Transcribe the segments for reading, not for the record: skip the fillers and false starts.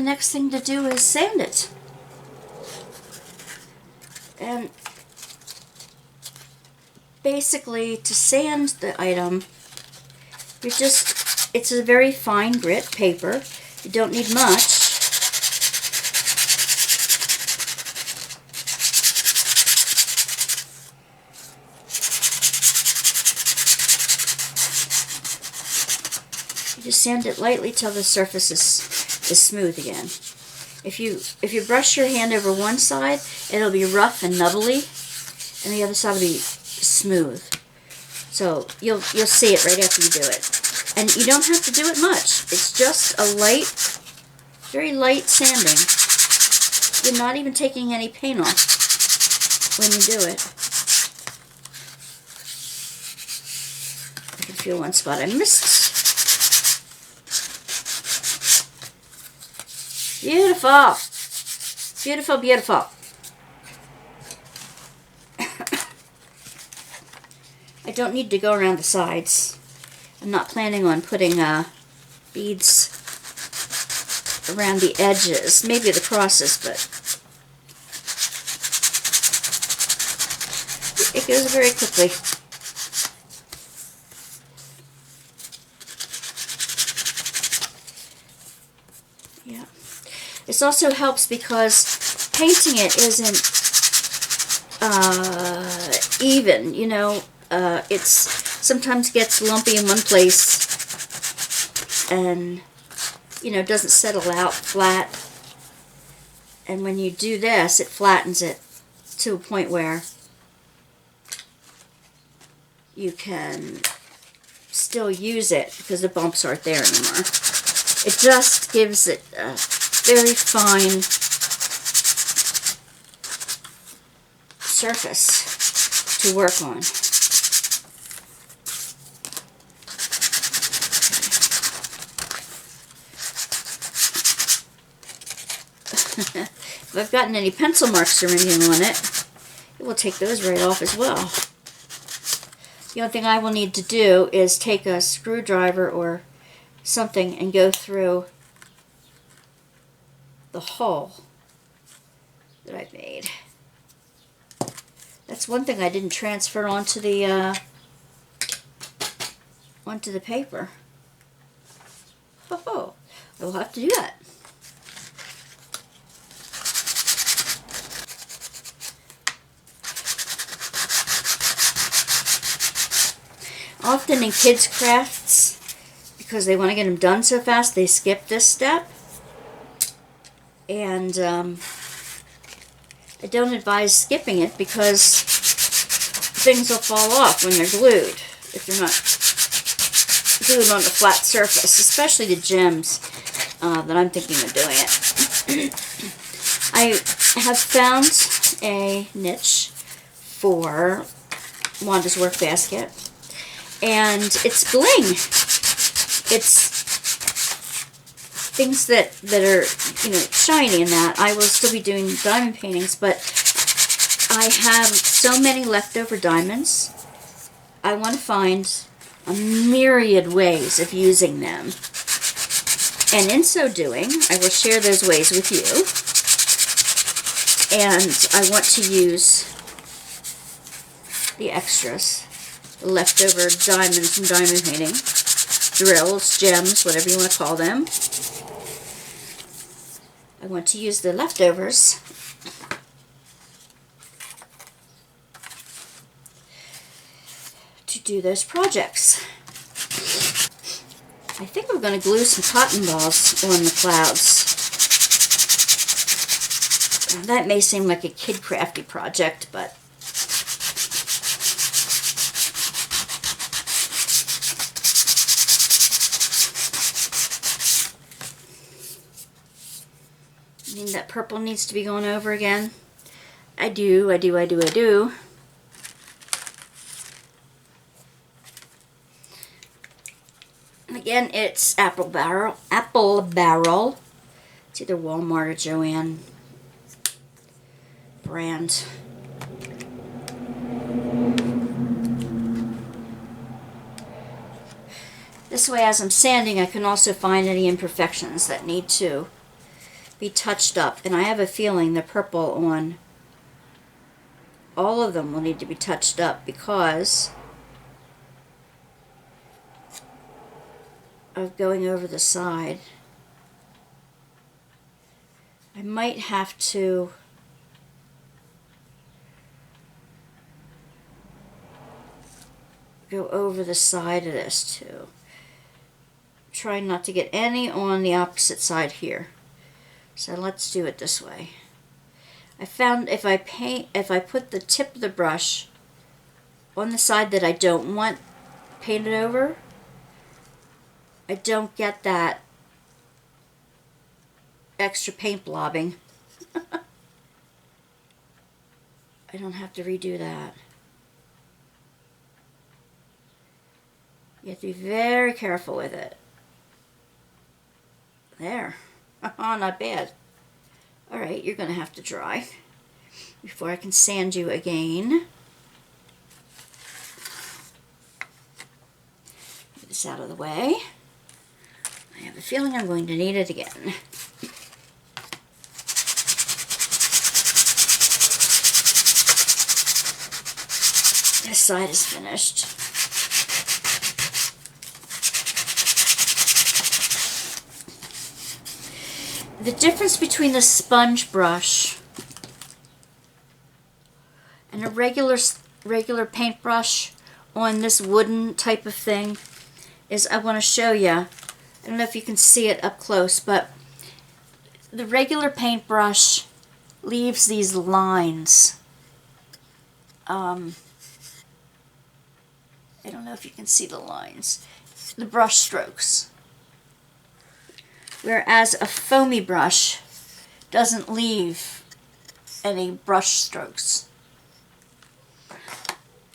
next thing to do is sand it. And basically, to sand the item, it's a very fine grit paper. You don't need much. You just sand it lightly till the surface is smooth again. If you brush your hand over one side, it'll be rough and nubbly, and the other side will be smooth. So you'll see it right after you do it. And you don't have to do it much. It's just a light, very light sanding. You're not even taking any paint off when you do it. I can feel one spot I missed. Beautiful. Beautiful, beautiful. I don't need to go around the sides. I'm not planning on putting beads around the edges. Maybe the crosses, but it goes very quickly. Yeah. This also helps because painting it isn't even, you know. It's sometimes gets lumpy in one place and, you know, doesn't settle out flat. And when you do this, it flattens it to a point where you can still use it because the bumps aren't there anymore. It just gives it a very fine surface to work on. If I've gotten any pencil marks or anything on it, it will take those right off as well. The only thing I will need to do is take a screwdriver or something and go through the hole that I made. That's one thing I didn't transfer onto the paper. Oh, I will have to do that. Often in kids' crafts, because they want to get them done so fast, they skip this step. And I don't advise skipping it because things will fall off when they're glued if you're not glued on a flat surface, especially the gems that I'm thinking of doing it. I have found a niche for Wanda's Workbasket. And it's bling. It's things that are, you know, shiny and that. I will still be doing diamond paintings, but I have so many leftover diamonds. I want to find a myriad ways of using them. And in so doing, I will share those ways with you. And I want to use the extras. Leftover diamonds from diamond painting, drills, gems, whatever you want to call them. I want to use the leftovers to do those projects. I think I'm going to glue some cotton balls on the clouds. That may seem like a kid crafty project, but that purple needs to be going over again. I do. And again, it's Apple Barrel. It's either Walmart or Joann brand. This way, as I'm sanding, I can also find any imperfections that need to be touched up. And I have a feeling the purple on all of them will need to be touched up because of going over the side. I might have to go over the side of this too. Trying not to get any on the opposite side here. So let's do it this way. I found if I put the tip of the brush on the side that I don't want painted over, I don't get that extra paint blobbing. I don't have to redo that. You have to be very careful with it. There. Oh, not bad. Alright, you're going to have to dry before I can sand you again. Get this out of the way. I have a feeling I'm going to need it again. This side is finished. The difference between the sponge brush and a regular paintbrush on this wooden type of thing is, I want to show you. I don't know if you can see it up close, but the regular paintbrush leaves these lines. I don't know if you can see the lines. The brush strokes. Whereas a foamy brush doesn't leave any brush strokes.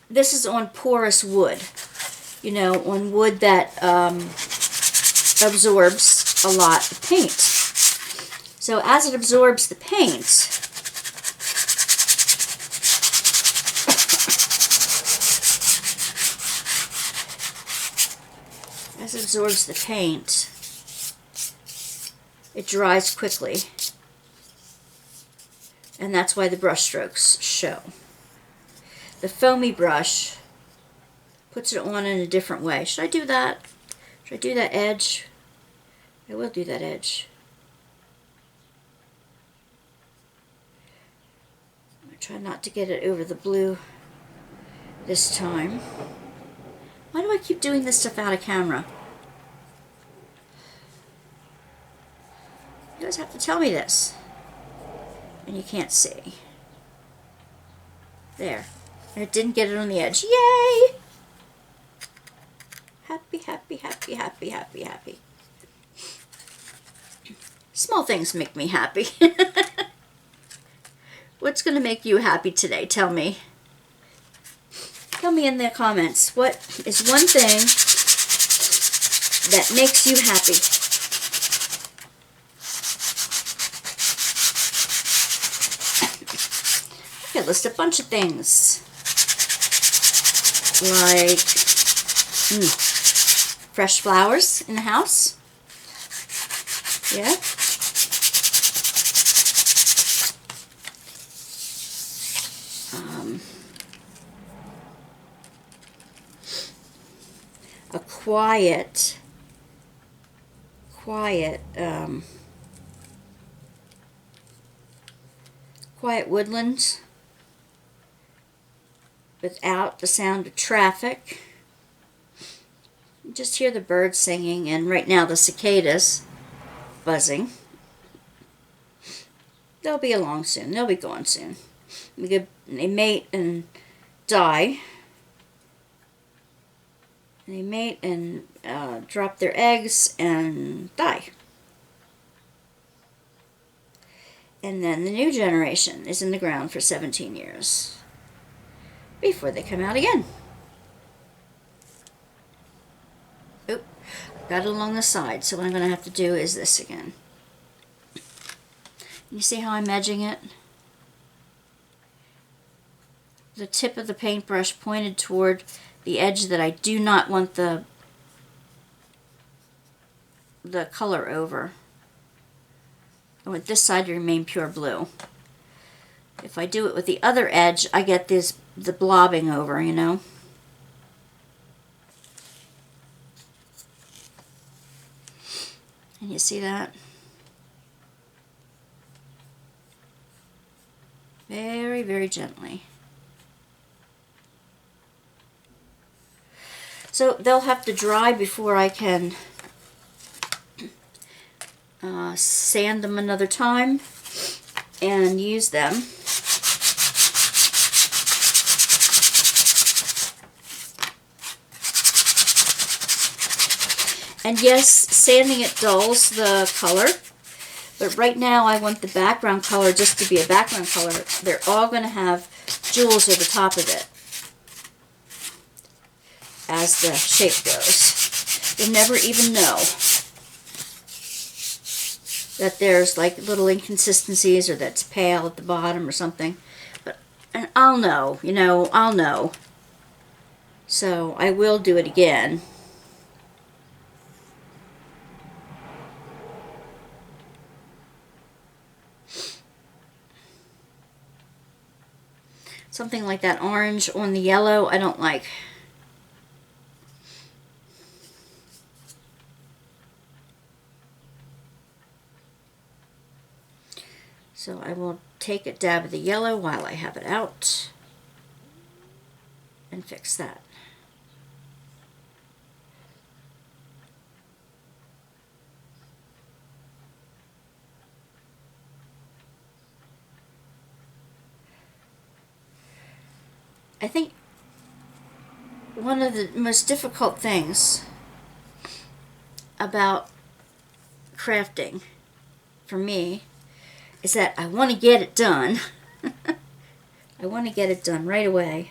This is on porous wood. You know, on wood that absorbs a lot of paint. So as it absorbs the paint, it dries quickly, and that's why the brush strokes show. The foamy brush puts it on in a different way. Should I do that? Should I do that edge? I will do that edge. I'm going to try not to get it over the blue this time. Why do I keep doing this stuff out of camera? You guys have to tell me this. And you can't see. There. And it didn't get it on the edge. Yay! Happy, happy, happy, happy, happy, happy. Small things make me happy. What's going to make you happy today? Tell me. Tell me in the comments. What is one thing that makes you happy? I could list a bunch of things. Like fresh flowers in the house. Yeah. A quiet woodland without the sound of traffic. You just hear the birds singing, and right now the cicadas buzzing. They'll be along soon. They'll be gone soon. They mate and die. They mate and drop their eggs and die. And then the new generation is in the ground for 17 years before they come out again. Oop, got it along the side, so what I'm going to have to do is this again. You see how I'm edging it? The tip of the paintbrush pointed toward the edge that I do not want the color over. I want this side to remain pure blue. If I do it with the other edge, I get the blobbing over, you know. Can you see that? Very, very gently. So they'll have to dry before I can sand them another time and use them. And yes, sanding it dulls the color, but right now I want the background color just to be a background color. They're all going to have jewels at the top of it as the shape goes. You'll never even know that there's like little inconsistencies or that's pale at the bottom or something. And I'll know, you know, I'll know. So I will do it again. Something like that orange on the yellow, I don't like. So I will take a dab of the yellow while I have it out and fix that. I think one of the most difficult things about crafting for me is that I want to get it done. I want to get it done right away.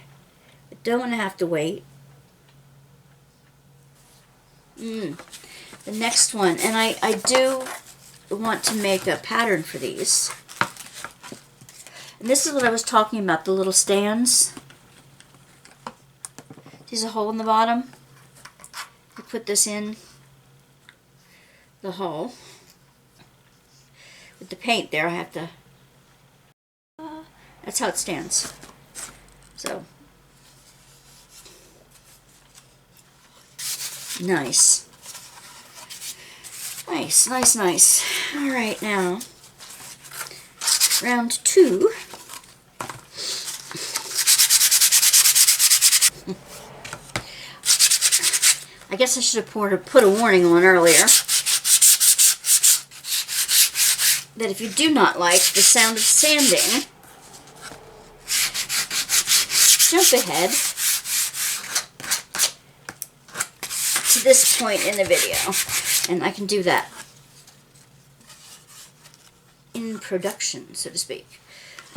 I don't want to have to wait. The next one, and I do want to make a pattern for these. And this is what I was talking about, the little stands. There's a hole in the bottom. I put this in the hole. With the paint there, I have to... that's how it stands. So. Nice. Nice, nice, nice. Alright, now. Round 2. I guess I should have put a warning on earlier that if you do not like the sound of sanding, jump ahead to this point in the video, and I can do that in production, so to speak.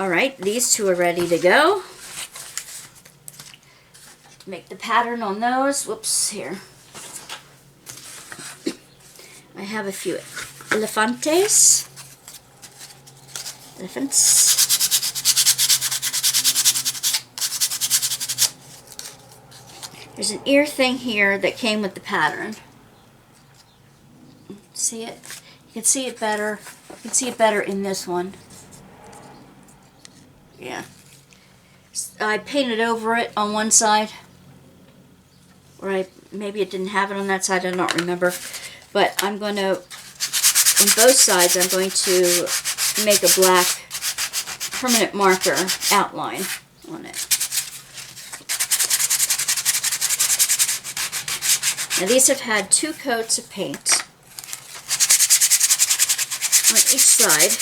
Alright, these two are ready to go. Make the pattern on those. Whoops, here. I have a few elephants. There's an ear thing here that came with the pattern. See it? You can see it better. You can see it better in this one. Yeah. I painted over it on one side. Or maybe it didn't have it on that side, I don't remember. But I'm going to, on both sides, I'm going to make a black permanent marker outline on it. Now these have had 2 coats of paint on each side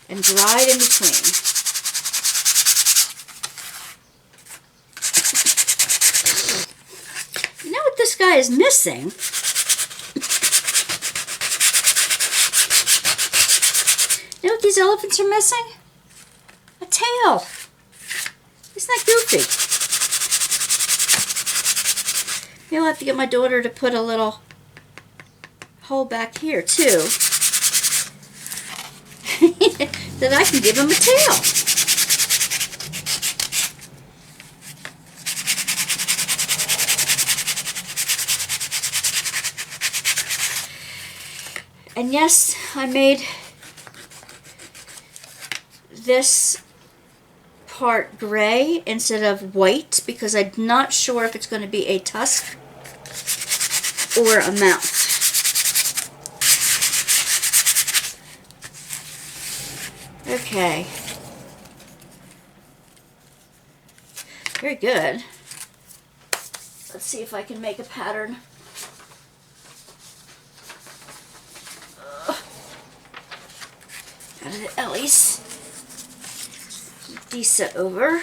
and dried in between. You know what this guy is missing? You know what these elephants are missing? A tail. Isn't that goofy? You'll have to get my daughter to put a little hole back here too. That I can give him a tail. And yes, I made this part gray instead of white because I'm not sure if it's going to be a tusk or a mouth. Okay. Very good. Let's see if I can make a pattern. Out of the Ellie's. Disa over.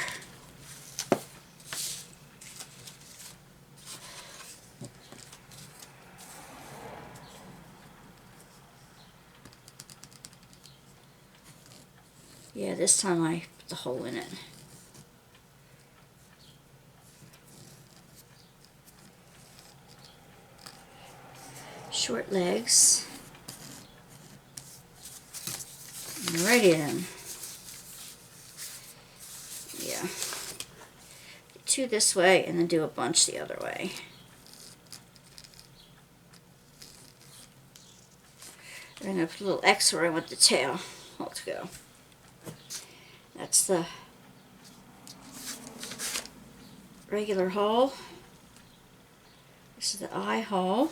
Yeah, this time I put the hole in it. Short legs. Alrighty then. Yeah. Two this way and then do a bunch the other way. I'm going to put a little X where I want the tail. Let's go. That's the regular hole. This is the eye hole.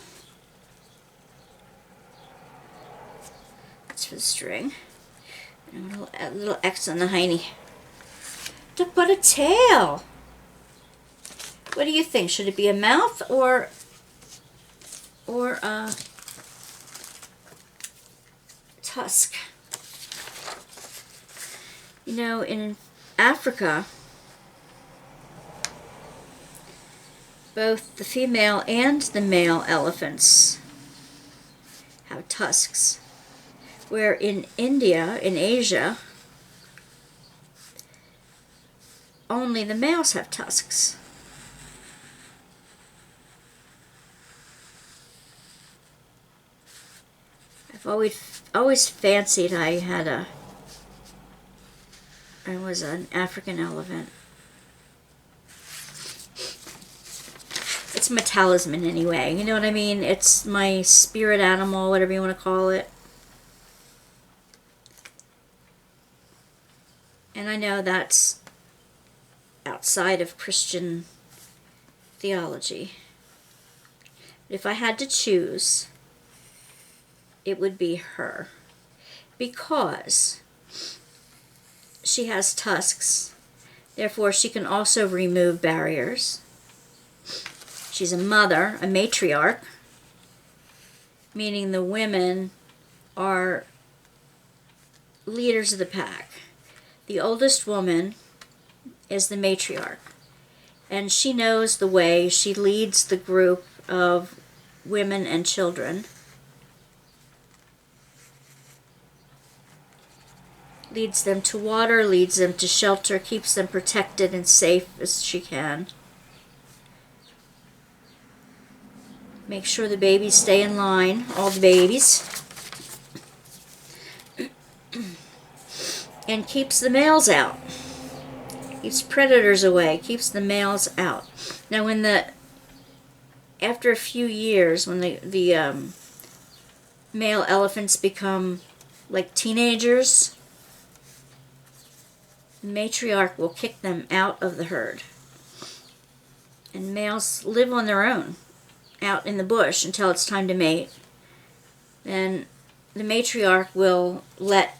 That's for the string. And a little X on the hiney. To put a tail. What do you think? Should it be a mouth or a tusk? You know, in Africa, both the female and the male elephants have tusks. Where in India, in Asia, only the males have tusks. I've always fancied I was an African elephant. It's my talisman anyway, you know what I mean? It's my spirit animal, whatever you want to call it. And I know that's outside of Christian theology. But if I had to choose, it would be her. Because she has tusks, therefore she can also remove barriers. She's a mother, a matriarch, meaning the women are leaders of the pack. The oldest woman is the matriarch, and she knows the way. She leads the group of women and children. Leads them to water, leads them to shelter, keeps them protected and safe as she can. Make sure the babies stay in line, all the babies. And keeps the males out. Keeps predators away, keeps the males out. Now after a few years, when the male elephants become like teenagers, the matriarch will kick them out of the herd. And males live on their own out in the bush until it's time to mate. Then the matriarch will let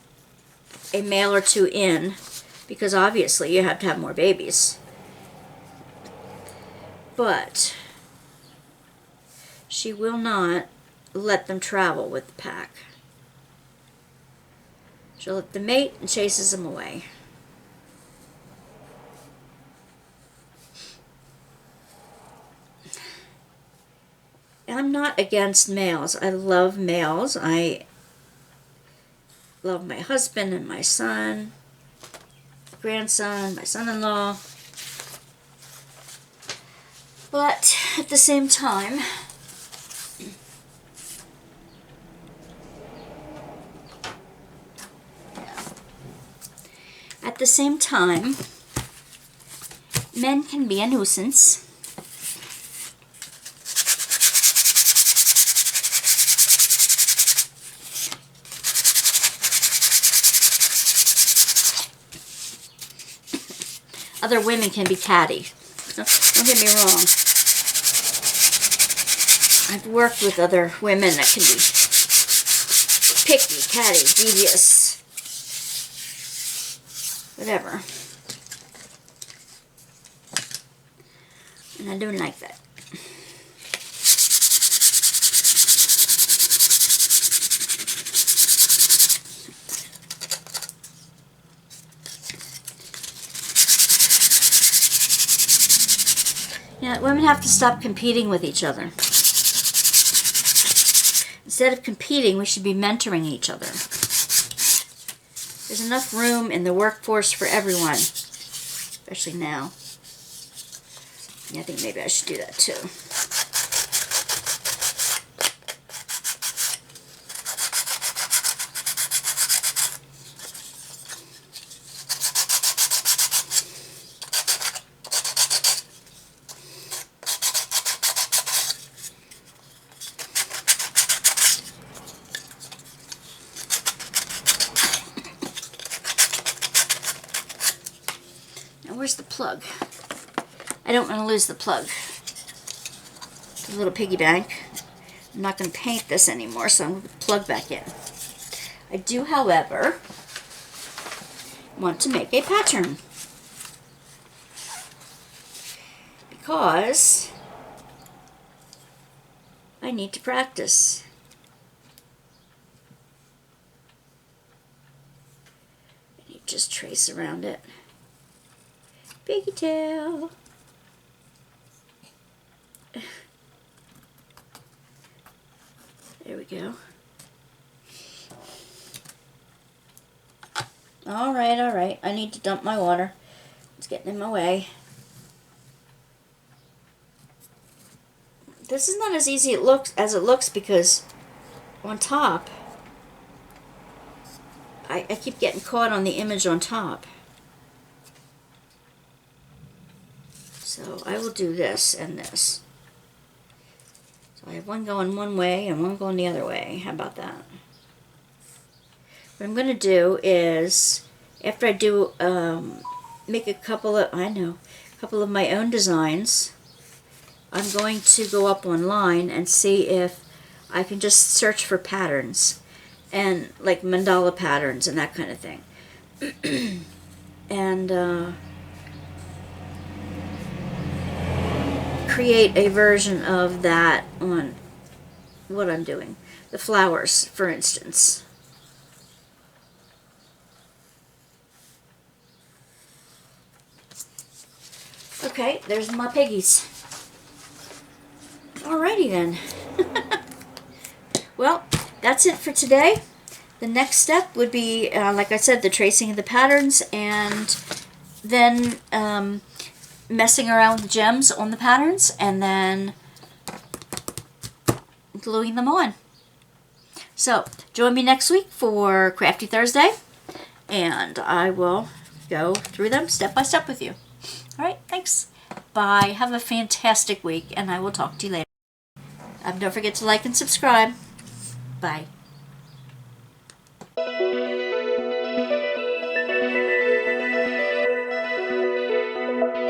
a male or two in, because obviously you have to have more babies. But she will not let them travel with the pack. She'll let them mate and chases them away. I'm not against males. I love males. I love my husband and my son, grandson, my son-in-law. But at the same time, men can be a nuisance. other women can be catty. Don't get me wrong. I've worked with other women that can be picky, catty, devious, whatever. And I don't like that. Yeah, women have to stop competing with each other. Instead of competing, we should be mentoring each other. There's enough room in the workforce for everyone, especially now. Yeah, I think maybe I should do that too. Where's the plug? I don't want to lose the plug. The little piggy bank. I'm not going to paint this anymore, so I'm going to put the plug back in. I do, however, want to make a pattern. Because I need to practice. I need to just trace around it. Piggy tail. There we go. All right. I need to dump my water. It's getting in my way. This is not as easy as it looks because on top, I keep getting caught on the image on top. So I will do this and this. So I have one going one way and one going the other way. How about that? What I'm going to do is, after I do make a couple of my own designs, I'm going to go up online and see if I can just search for patterns and like mandala patterns and that kind of thing. And create a version of that on what I'm doing. The flowers, for instance. Okay, there's my piggies. Alrighty then. Well, that's it for today. The next step would be, like I said, the tracing of the patterns, and then messing around with the gems on the patterns, and then gluing them on. So, join me next week for Crafty Thursday, and I will go through them step by step with you. Alright, thanks. Bye. Have a fantastic week, and I will talk to you later. Don't forget to like and subscribe. Bye.